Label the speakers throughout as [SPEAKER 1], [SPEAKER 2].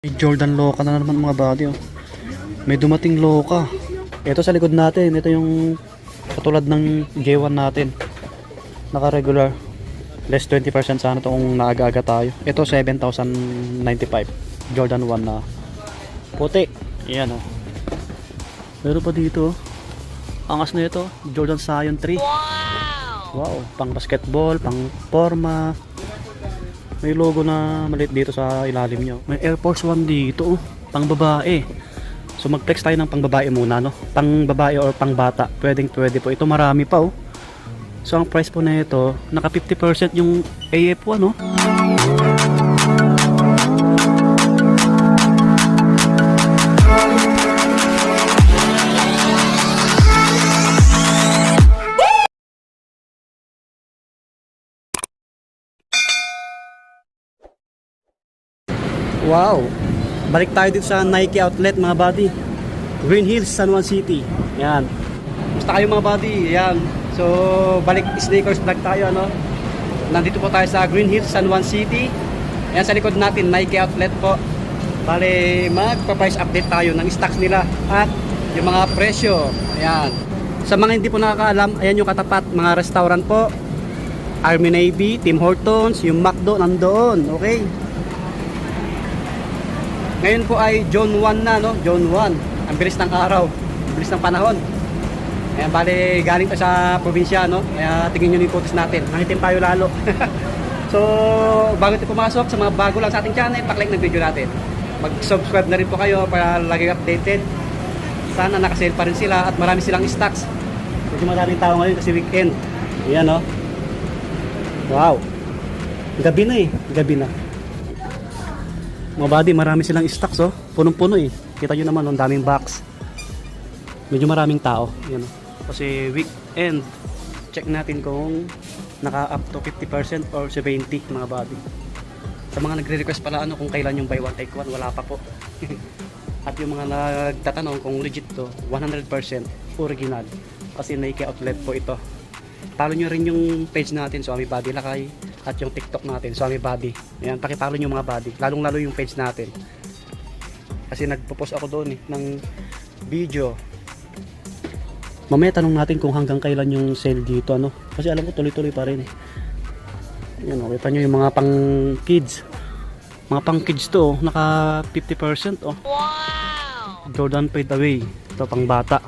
[SPEAKER 1] May Jordan Loca na naman mga buddy, oh. May dumating Loca. Ito sa likod natin, ito yung katulad ng J1 natin. Naka-regular. Less 20% sana ito kung naaga-aga tayo. Ito 7,095. Jordan 1 na puti. Ayan, oh. Meron pa dito, oh. Angas na ito, Jordan Scion 3. Wow, pang basketball, pang forma. May logo na maliit dito sa ilalim nyo. May Air Force 1 dito, oh. Pang babae. So mag-flex tayo ng pang babae muna, no? Pang babae or pang bata. Pwede po. Ito marami pa, oh. So ang price po na ito, naka 50% yung AF1, no? Wow! Balik tayo dito sa Nike outlet mga buddy. Green Hills, San Juan City. Yan. Gusto kayo mga buddy? Yan. So, balik sneakers vlog tayo, ano? Nandito po tayo sa Green Hills, San Juan City. Yan sa likod natin, Nike outlet po. Bale, magpa-price update tayo ng stocks nila at yung mga presyo. Ayan. Sa mga hindi po nakakaalam, ayan yung katapat, mga restaurant po. Army Navy, Tim Hortons, yung McDo nandoon. Okay? Ngayon po ay June 1 na, no? June 1. Ang bilis ng araw. Ang bilis ng panahon. Ayan, bali, galing pa sa probinsya, no? Kaya tingin nyo yung photos natin. Nangitim tayo lalo. So, bago tayo pumasok, sa mga bago lang sa ating channel, paklik ng video natin. Mag-subscribe na rin po kayo para lagi updated. Sana nakasale pa rin sila at marami silang stocks. Medyo maraming tao ngayon kasi weekend. Ayan, no? Wow. Gabi na eh. Gabi na. Mga buddy, marami silang stocks, oh. Punong-puno eh. Kita nyo naman, ang daming box. Medyo maraming tao. Yan, oh. Kasi weekend. Check natin kung naka up to 50% or 70 mga buddy. Sa mga nagre-request pala ano kung kailan yung buy one take one, wala pa po. At yung mga nagtatanong kung legit to, 100% original. Kasi Nike outlet po ito. Follow nyo rin yung page natin, Swami Body Lakay, at yung TikTok natin, Swami Body. Ayan, pakipollow nyo mga body, lalong lalo yung page natin. Kasi nagpo-post ako doon eh, ng video. Mamaya tanong natin kung hanggang kailan yung sale dito, ano? Kasi alam ko tuloy-tuloy pa rin eh. Ayan, okay pa nyo yung mga pang kids. Mga pang kids to, oh, naka 50%, oh. Wow! Jordan Fade Away. Ito pang bata.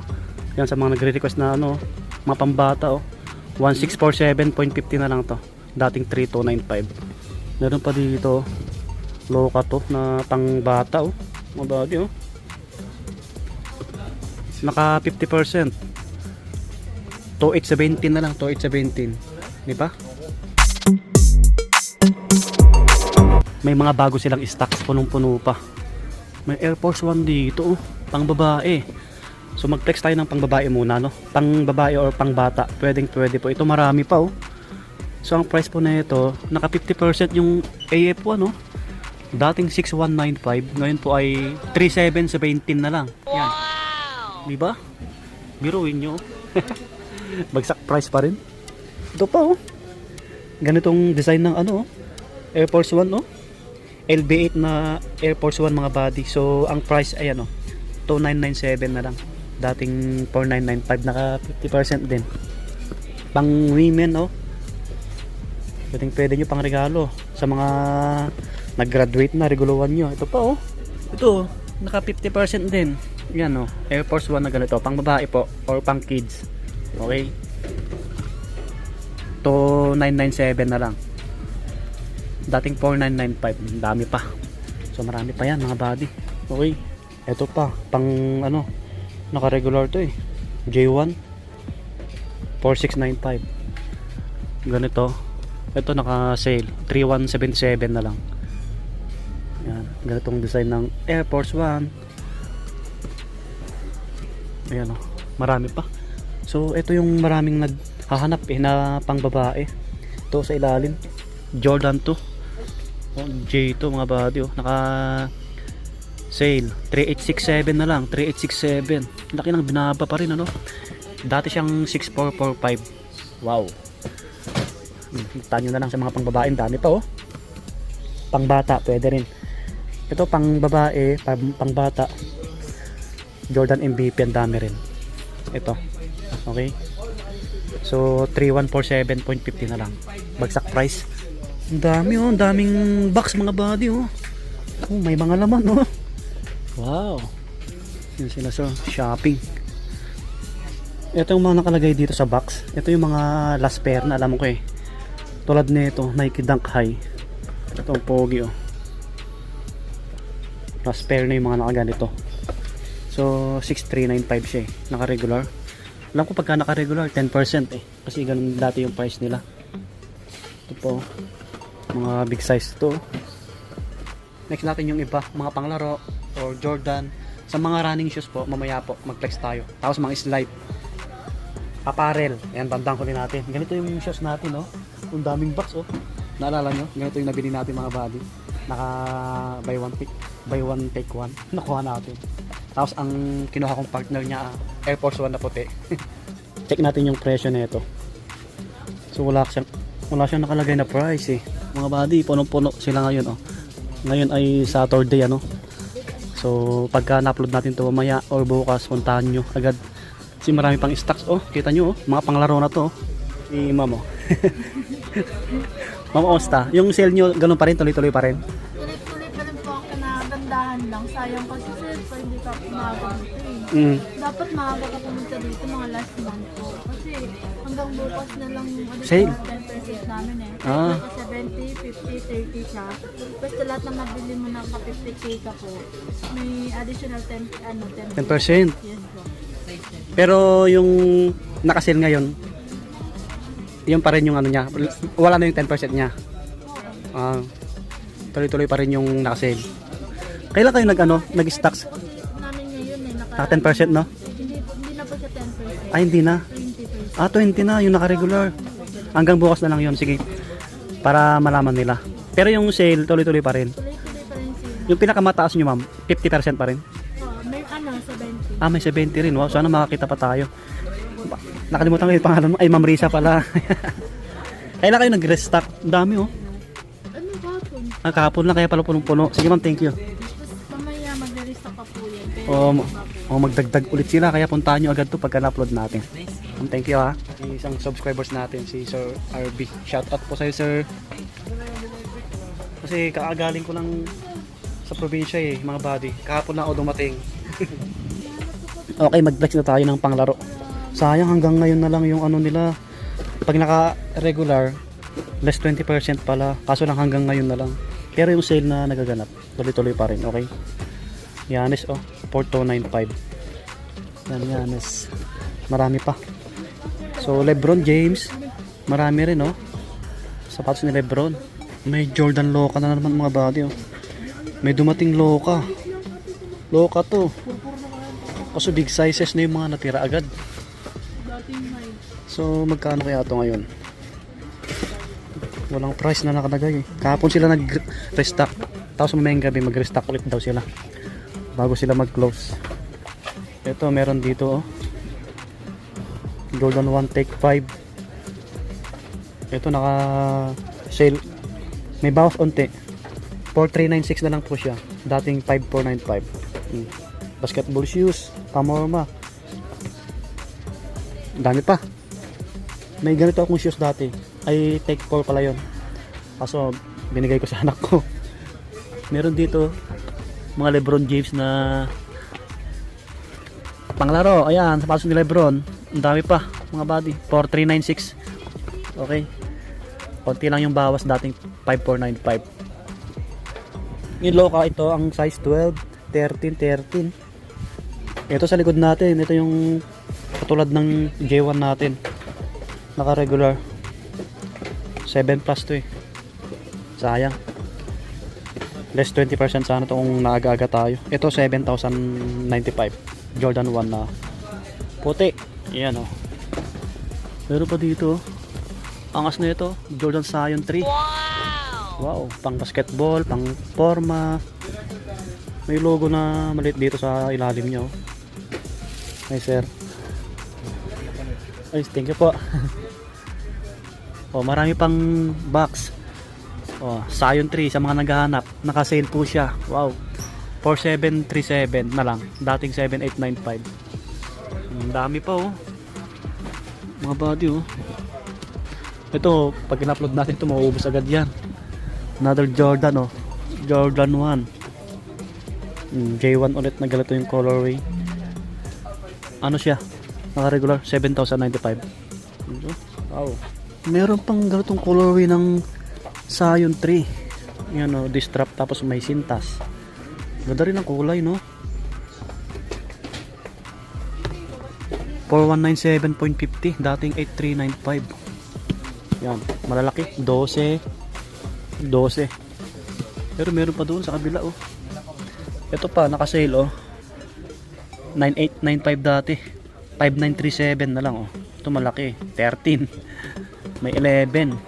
[SPEAKER 1] Yan sa mga nagre-request na ano, mga pang bata, oh. 1647.50 na lang to. Dating 3295. Meron pa dito Loca to na pang bata, oh. Mga body, oh. Naka 50%. 2817 na lang, 2817. Di ba? May mga bago silang stocks, punong-puno pa. May Air Force 1 dito, oh. Pang babae. So mag-flex tayo ng pang babae muna, no? Pang babae or pang bata. Pwede po. Ito marami pa, oh. So ang price po na ito, naka 50% yung AF1, no? Dating 6195, ngayon po ay 3717 na lang. Yan. Di ba? Biruin nyo. Bagsak price pa rin. Ito pa, oh. Ganitong design ng ano, oh. Air Force 1, no? LB8 na Air Force 1 mga body. So ang price ay ano, 2997 na lang. Dating 4995, naka 50% din. Pang women, oh. Pwede nyo pang regalo sa mga nag-graduate na, reguluan nyo. Ito pa, oh. Ito, naka 50% din. Yan, oh. Air Force 1 na ganito. Pang babae po or pang kids. Okay. To 997 na lang. Dating 4995. Dami pa. So marami pa yan mga body. Okay. Ito pa, pang ano, naka-regular to eh. J1 4695. Ganito. Ito naka-sale 3177 na lang. Yan, ganitong design ng Air Force 1. Ayan, oh. Marami pa. So ito yung maraming naghahanap eh na pang babae. Ito sa ilalim Jordan 2, oh, J2 mga body, oh. Naka sale 3867 na lang, 3867. Laki ng binaba pa rin, ano. Dati siyang 6445. Wow. Tanyo na lang sa mga pang babae, dami pa, oh. Pang bata pwede rin. Ito pang babae, pang bata. Jordan MVP, ang dami rin. Ito. Okay. So 3147.50 na lang. Bagsak price. Ang dami oh, ang daming box mga body oh. Oh, may mga laman oh. Wow. Yun sila sa shopping. Ito yung mga nakalagay dito sa box. Ito yung mga last pair na alam ko eh. Tulad nito, Nike Dunk High. Ito ang pogi oh. Last pair na yung mga nakaganito. So 6395 siya eh. Naka-regular. Alam ko pagka naka-regular 10% eh. Kasi ganun dati yung price nila. Ito po. Mga big size to. Next natin yung iba, mga panglaro or Jordan. Sa mga running shoes po, mamaya po mag-flex tayo. Tapos mga slide. Apparel. Ayan, bandang ko din natin. Ganito yung shoes natin, oh. Ang daming box, oh. Naalala nyo? Ganito yung nabili natin mga body. Naka buy one take one. Nakuha natin. Tapos ang kinuha kong partner niya, Air Force 1 na puti. Check natin yung presyo nito. So wala siyang nakalagay na price eh. Mga body, punong-puno sila ngayon, oh. Ngayon ay Saturday, ano. So pagka na-upload natin to mamaya or bukas, puntahan nyo agad. Kasi marami pang stocks, oh. Kita nyo, oh. Mga panglaro na to, oh. Si Ma'am, oh. Ma'am, osta. Yung sale nyo, ganun pa rin, tuloy-tuloy pa rin.
[SPEAKER 2] Tuloy-tuloy pa rin po ako na gandahan lang. Sayang kasi sir, pa hindi ka umaga dito eh. Dapat maaga ka pumunta dito mga last month po. Kasi hanggang bukas na lang yung
[SPEAKER 1] Sale?
[SPEAKER 2] 10% namin eh.
[SPEAKER 1] Ah.
[SPEAKER 2] Kasi 70, 50, 30 siya. Basta lahat ng nabili mo na ka 50k ka po, may additional 10%.
[SPEAKER 1] 10%.
[SPEAKER 2] Yes po.
[SPEAKER 1] Pero yung nakasale ngayon, yun pa rin yung ano niya. Wala na yung 10% niya. Tuloy-tuloy pa rin yung nakasale. Kailan kayo nag-stocks?
[SPEAKER 2] Namin ngayon eh,
[SPEAKER 1] Naka 10%, no?
[SPEAKER 2] hindi na po siya 10%.
[SPEAKER 1] Ay, hindi na.
[SPEAKER 2] 20%.
[SPEAKER 1] 20 na, yung naka-regular. Hanggang bukas na lang yun. Sige, para malaman nila. Pero yung sale, tuloy-tuloy pa rin.
[SPEAKER 2] Tuloy-tuloy pa rin sila.
[SPEAKER 1] Yung pinakamataas nyo, ma'am, 50% pa rin?
[SPEAKER 2] May 70.
[SPEAKER 1] May 70 rin. Wow, sana makakita pa tayo. Nakalimutan ko yung pangalan mo. Ay, Ma'am Risa pala. Kailan kayo nag-restock? Ang dami, oh.
[SPEAKER 2] Ano kapon?
[SPEAKER 1] Kahapon lang, kaya pala punong-puno. Sige, ma'am, thank you.
[SPEAKER 2] Tapos mamaya mag-restock pa po yan.
[SPEAKER 1] Magdagdag ulit sila, kaya puntahan nyo agad to pagka na-upload natin. Ma'am, thank you ha. Isang subscribers natin, si Sir RB. Shout out po sa'yo, sir. Kasi kaagaling ko lang sa probinsya eh, mga buddy. Kahapon lang ako dumating. Okay, mag-flex na tayo ng panglaro. Sayang hanggang ngayon na lang yung ano nila. Pag naka-regular, less 20% pala. Kaso lang hanggang ngayon na lang. Pero yung sale na nagaganap, tuloy-tuloy pa rin, okay? Yanis, oh, 4295. Yan, Yanis. Marami pa. So, Lebron James, marami rin, oh. Sapatos ni Lebron. May Jordan Loca na naman mga body, oh. May dumating Loca. Loca to. Kaso big sizes na yung mga natira agad. So magkano kaya ito ngayon? Walang price na nakalagay eh. Kahapon sila nag-restock. Tapos mamayang gabi mag-restock ulit daw sila bago sila mag-close. Ito meron dito, oh. Jordan 1 Take 5. Ito naka sale. May bawas onte. 4396 na lang po siya. Dating 5495. Basketball shoes, pamorma. Dami pa. May ganito akong shoes dati. Ay Take 4 pala yon. Kaso binigay ko sa anak ko. Meron dito mga Lebron James na panglaro. Ayan, sapatos ni Lebron. Ang dami pa mga body. 4396. Okay. Konti lang yung bawas, dating 5495. Yung Loca ito ang size 12, 13. Ito sa likod natin, ito yung katulad ng J1 natin. Naka regular. 7 plus to eh. Sayang. Less 20% sana to kung naaga-aga tayo. Ito 7,095. Jordan 1 na puti. Yan oh. Pero pa dito, angas na ito. Jordan Zion 3. Wow, pang basketball, pang forma. May logo na maliit dito sa ilalim nyo. Hi sir. Ay, thank you po. Oh, marami pang box.
[SPEAKER 3] Oh, Scion 3 sa mga naghahanap. Naka-sale po siya. Wow. 4737 na lang. Dating 7895. Ang dami pa oh. Mga body oh. Ito, pag in-upload natin ito, mauubos agad yan. Another Jordan oh. Jordan 1. J1 ulit na ganito yung colorway. Ano siya? Naka-regular 7,095. Wow. Meron pang ganitong colorway ng Scion 3. Yan o, distrap tapos may sintas. Ganda rin ang kulay, no? 4197.50, dating 8395. Yan, malalaki, 12. Pero meron pa doon sa kabila, oh. Ito pa, naka-sale, oh. 9895 dati. 5937 na lang, oh. Ito malaki, 13. May 11.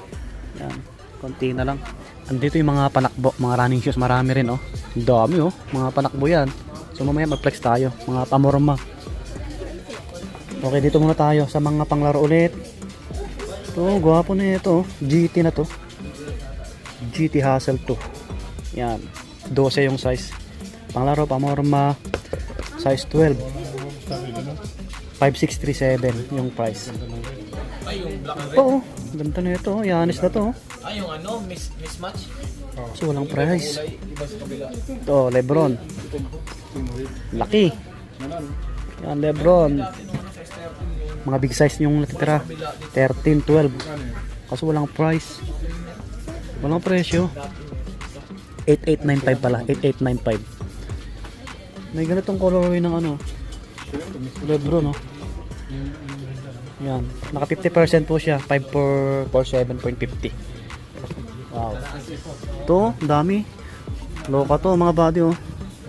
[SPEAKER 3] Yan, konti na lang. Andito yung mga panakbo, mga running shoes, marami rin oh. Dami oh, mga panakbo yan. So mamaya mag-flex tayo, mga pamorma. Okay, dito muna tayo sa mga panglaro ulit. Ito, gwapo na ito oh. GT na to. GT Hustle to. Yan, 12 yung size. Panglaro, pamorma, size 12. 5637 yung price. Oo, ganda na ito, Yanis na to.
[SPEAKER 4] Ay, yung ano, mismatch?
[SPEAKER 3] So walang price. Ito, Lebron. Laki. Yan, Lebron. Mga big size yung natitira. 13, 12. Kaso walang price. Walang presyo. 8895 pala. 8895. May ganitong colorway ng ano. Lebron, no? Yan. Naka 50% po siya. 5447.50. Wow. Ito, dami. Loka to, mga body, oh.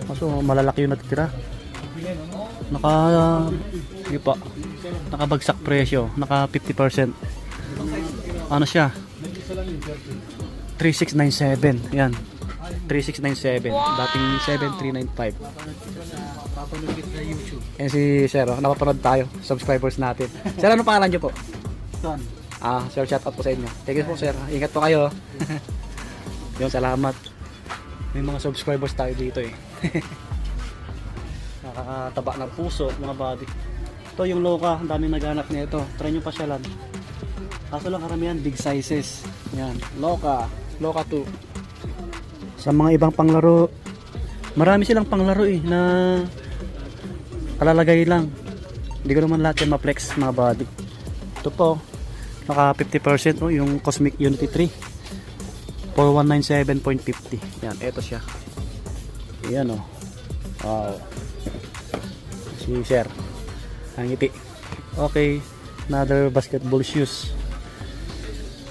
[SPEAKER 3] Kaso malalaki yung natitira. Hindi pa. Nakabagsak presyo. Naka 50%. Ano siya? 3697. Yan. 3697. Dating 7395. Yan si Sir, oh. Napapanood tayo. Subscribers natin. Sir, ano pangalan niyo po?
[SPEAKER 1] Son.
[SPEAKER 3] Sir, shout out po sa inyo. Thank you po, sir. Ingat po kayo. Yung salamat. May mga subscribers tayo dito eh. Nakakataba ng puso, mga body. Ito yung Loka, ang daming naghanap nito. Try nyo pasyalan. Kaso lang karamihan big sizes. Yan, Loka 2. Sa mga ibang panglaro, marami silang panglaro eh na kalalagay lang. Hindi ko naman lahat yan ma-flex, mga body. Ito po, naka 50% oh, yung Cosmic Unity 3. 4197.50. Yan, eto siya. Yan oh. Wow. Si Sir. Ang ngiti. Okay, another basketball shoes.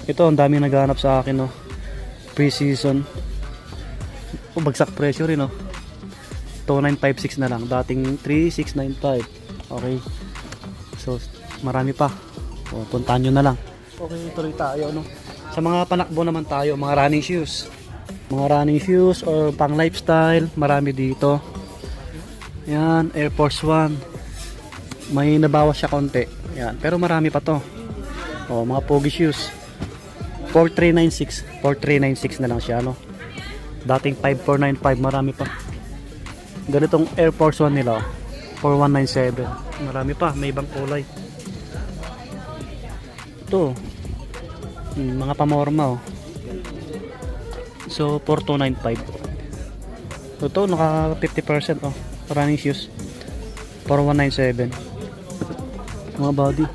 [SPEAKER 3] Ito, ang daming naghahanap sa akin oh. Pre-season. Oh, bagsak presyo rin oh. 2956 na lang. Dating 3695. Okay. So, marami pa. O, puntahan nyo na lang. Okay, tuloy tayo, no? Sa mga panakbo naman tayo, mga running shoes. Mga running shoes or pang lifestyle, marami dito. Yan, Air Force 1. May nabawas siya konti. Yan, pero marami pa to. O, mga pogi shoes. 4396. 4396 na lang siya, no? Dating 5495, marami pa. Ganitong Air Force 1 nila, 4197. Marami pa, may ibang kulay. Ito, mga pamorma oh. So 4295. Ito naka 50% oh. Running shoes 4197. Mga body.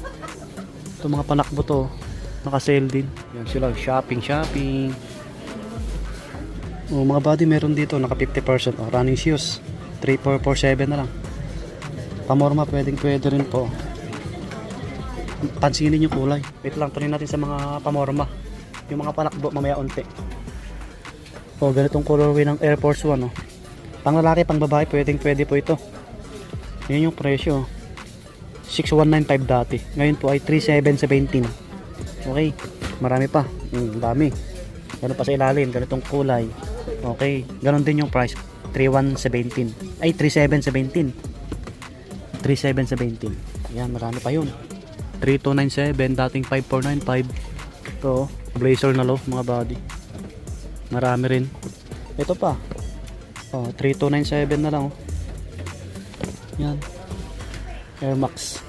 [SPEAKER 3] Ito mga panakbo to, naka sale din. Yan sila, shopping. Oh, mga body meron dito naka 50% oh. Running shoes 3447 na lang. Pamorma pwede rin po. Pansinin yung kulay. Wait lang, tuloy natin sa mga pamorma. Yung mga panakbo mamaya unti. O, ganitong colorway ng Air Force 1 oh. Pang lalaki, pang babae, pwede po ito. Yan yung presyo. 6195 dati. Ngayon po ay 3717. Okay, marami pa. Dami. Ganun pa sa ilalim, ganitong kulay. Okay, ganun din yung price. 3117. Ay, 3717. 3717. Yan, marami pa yun. 3297, dating 5495. Ito, blazer na low, mga body. Marami rin. Ito pa. Oh, 3297 na lang. Oh. Yan. Air Max.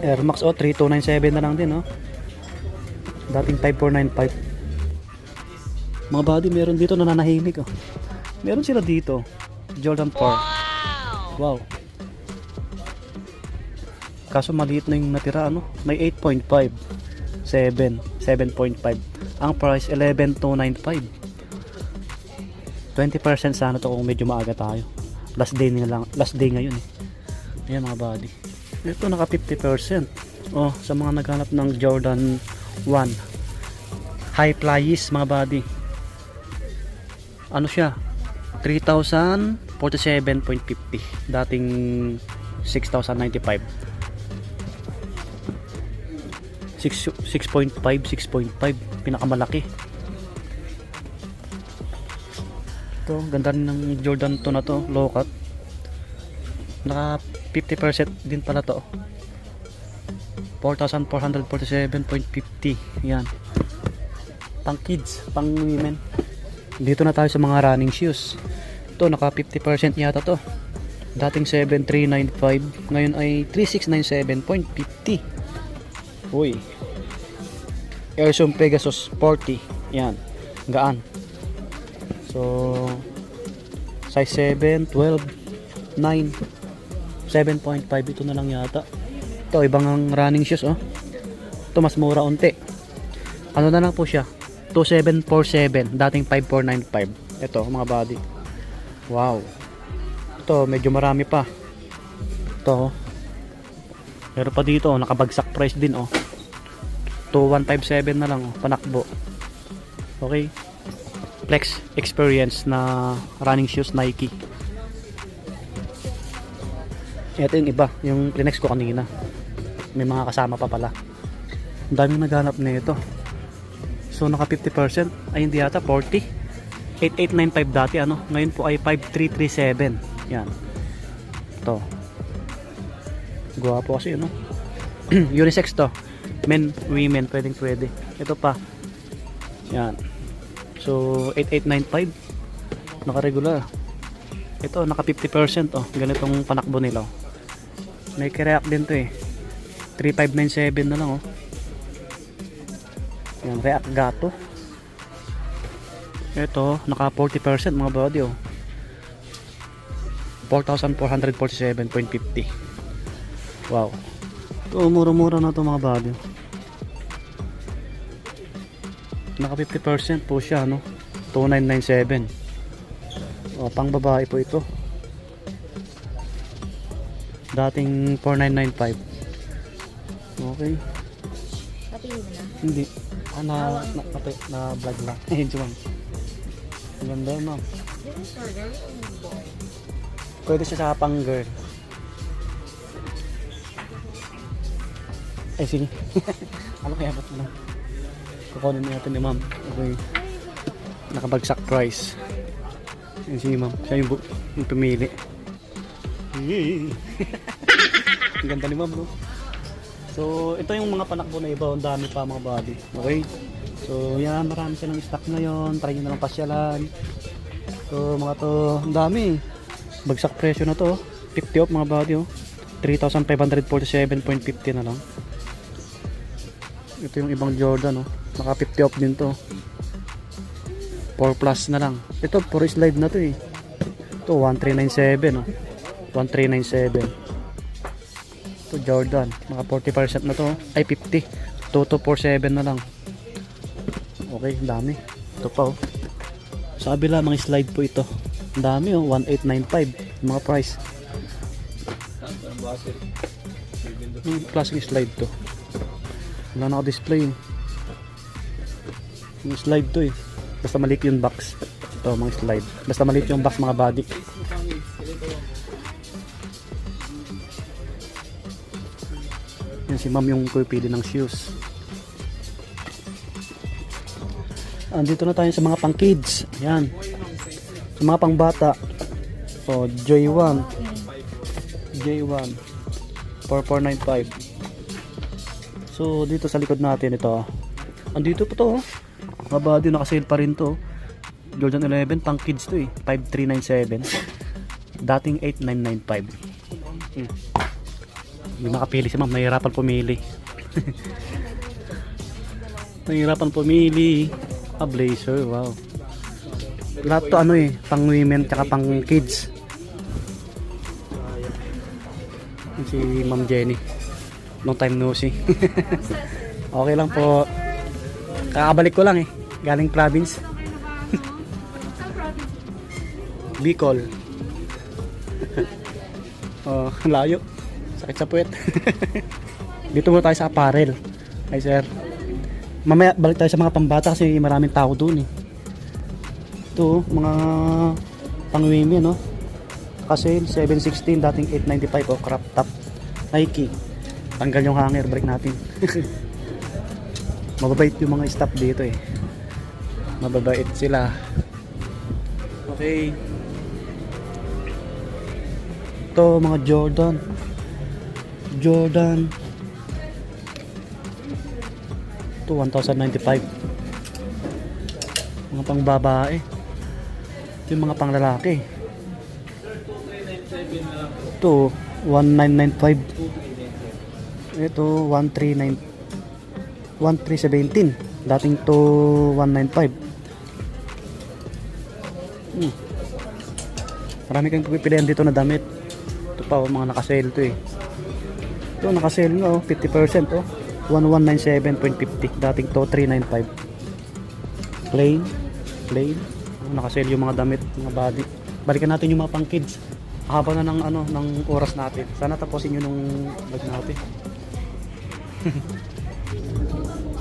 [SPEAKER 3] Air Max, oh, 3297 na lang din, oh. Dating 5495. Mga buddy, meron dito na nanahimik, oh. Meron sila dito. Jordan 4. Wow. Kaso maliit na yung natira, ano? May 8.5. 7.5. Ang price 11,295. 20% sana to kung medyo maaga tayo. Last day ngayon eh. Ayan mga buddy. Ito naka 50%. Oh, sa mga naghanap ng Jordan 1 high flyers mga buddy. Ano siya? 3,047.50. Dating 6,095. 6.5 pinakamalaki. Ito, ganda rin ng Jordan 2 na to, low cut. Naka 50% din pala to. 4,447.50. Yan. Pang kids, pang women. Dito na tayo sa mga running shoes. Ito, naka 50% yata to. Dating 7,395, ngayon ay 3,697.50. Uy. Air Zoom Pegasus 40. Yan. Gaan. So, size 7, 12, 9, 7.5. Ito na lang yata. Ito, ibang ang running shoes, oh. Ito, mas mura unti. Ano na lang po siya? 2,747. Dating 5,495. Ito, mga body. Wow. Ito, medyo marami pa. Ito, oh. Meron pa dito, oh, nakabagsak price din, oh. 2,157 na lang, oh, panakbo. Okay. Flex Experience na running shoes Nike. Ito yung iba, yung Kleenex ko kanina. May mga kasama pa pala. Ang daming naghanap nito. So naka 50%, ay hindi yata 40. 8,895 dati, ano. Ngayon po ay 5,337. Yan. Ito. Gwapo kasi, ano. Unisex to. Men, women, pwede. Ito pa. Yan. So, 8,895. Naka-regular. Ito, naka 50%. Oh, ganitong panakbo nila. Oh. May kirayak din to eh. 3,597 na lang, oh. Yan, React Gato. Ito, naka 40% mga body, oh. 4,447.50. Wow. Ito, mura-mura na to mga body. Naka 50% po siya, no? 2,997. O, pang babae po ito. Dating 4,995. Okay.
[SPEAKER 2] Patingin mo na.
[SPEAKER 3] Hindi. Na vlog lang. Ayun, ma'am. Ang ganda, ma'am. Pwede siya sa pang girl. Ay, sige. Ano kaya ba't lang? Kukunin natin ni ma'am. Okay. Nakabagsak price. Ayun, sige ma'am. Siya yung pumili. Ang ganda ni ma'am, no? So, ito yung mga panakbo na iba. Ang dami pa mga body. Okay? So, yan. Marami silang stock ngayon. Try nyo na lang pasyalan. So, mga to, ang dami. Bagsak presyo na to. 50 off mga body, oh. 3,547.50 na lang. Ito yung ibang Jordan, oh. Naka 50 off din to. 4 plus na lang. Ito, puro slide na to eh. Ito, 1,397, oh. 1,397. Ito, Jordan. Naka 40% na to. Ay, 50. 2,247 na lang. Okay, dami. Ito pa, oh. Sa kabila, mga slide po ito. Ang dami, oh. 1,895. Mga price. Yung classic slide to. Wala naka-display. Yung slide to eh. Basta maliit yung box. Ito mga slide. Basta maliit yung box mga body. Yan si ma'am yung pili ng shoes. Andito na tayo sa mga pang kids. Yan. Sa mga pang bata. O, J1. J1. 4,495. So dito sa likod natin ito. Andito po to, oh. Mga body, nakasale pa rin to. Jordan 11, pang kids to eh. 5397. Dating 8995. Hindi makapili si ma'am, nahihirapan pumili. Nahihirapan pumili. Blazer, wow. Lahat to ano eh, pang women tsaka pang kids. Si Ma'am Jenny. Long time no see. Okay lang po. Kakabalik ko lang eh. Galing province. Bicol. Oh, layo. Sakit sa puwet. Dito muna tayo sa apparel. Hi sir. Mamaya balik tayo sa mga pambata kasi maraming tao doon eh. Ito, mga pang women no. Kasi 716 dating 895 oh, crop top. Nike. Tanggal yung hanger, break natin. Mababait yung mga staff dito eh. Mababait sila. Okay. Ito mga Jordan. Jordan. Ito 1095. Mga pang babae. Ito yung mga pang lalaki. Ito 1995. Ito 1317. Dating to 195. Marami kang pipilian dito na damit. Ito pa mga nakasale to eh. Ito nakasale nga oh, 50% oh. 1197.50. Dating to 395. Plain. Nakasale yung mga damit, mga body. Balikan natin yung mga pang kids. Haba na ng ano ng oras natin. Sana tapusin niyo nung vlog natin.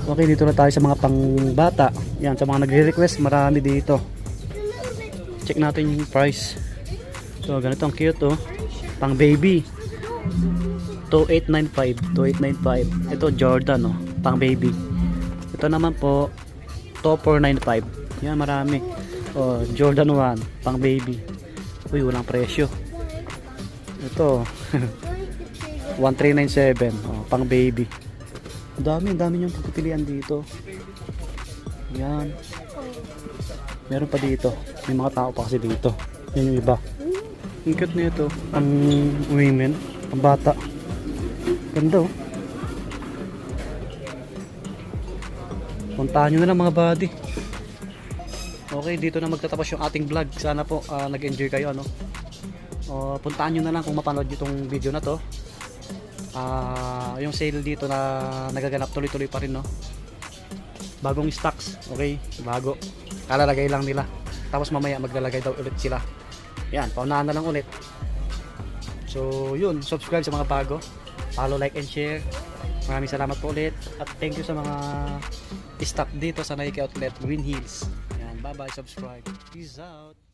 [SPEAKER 3] Okay, dito na tayo sa mga pang bata. Yan, sa mga nagre-request, marami dito. Check natin yung price. So, ganito ang cute oh. Pang baby. 2895. Ito Jordan oh, pang baby. Ito naman po 2495. Yan, marami. Oh, Jordan 1, pang baby. Uy, walang presyo. Ito 1397 oh, pang baby. Dami yung pagpipilian dito. Yan. Meron pa dito. May mga tao pa kasi dito. Yan yung iba. Ang cute na ito. Ang women, ang bata. Ganda oh. Puntahan nyo na lang mga buddy. Okay, dito na magtatapos yung ating vlog. Sana po nag-enjoy kayo ano. Puntaan nyo na lang kung mapanood nyo itong video na to. Yung sale dito na nagaganap tuloy-tuloy pa rin no. Bagong stocks, okay? Bago. Kalalagay lang nila. Tapos mamaya maglalagay daw ulit sila. Yan, paunahan na lang ulit. So, yun, subscribe sa mga bago. Follow, like, and share. Maraming salamat po ulit. At thank you sa mga stock dito sa Nike Outlet Green Hills. Yan, bye-bye, subscribe. Peace out.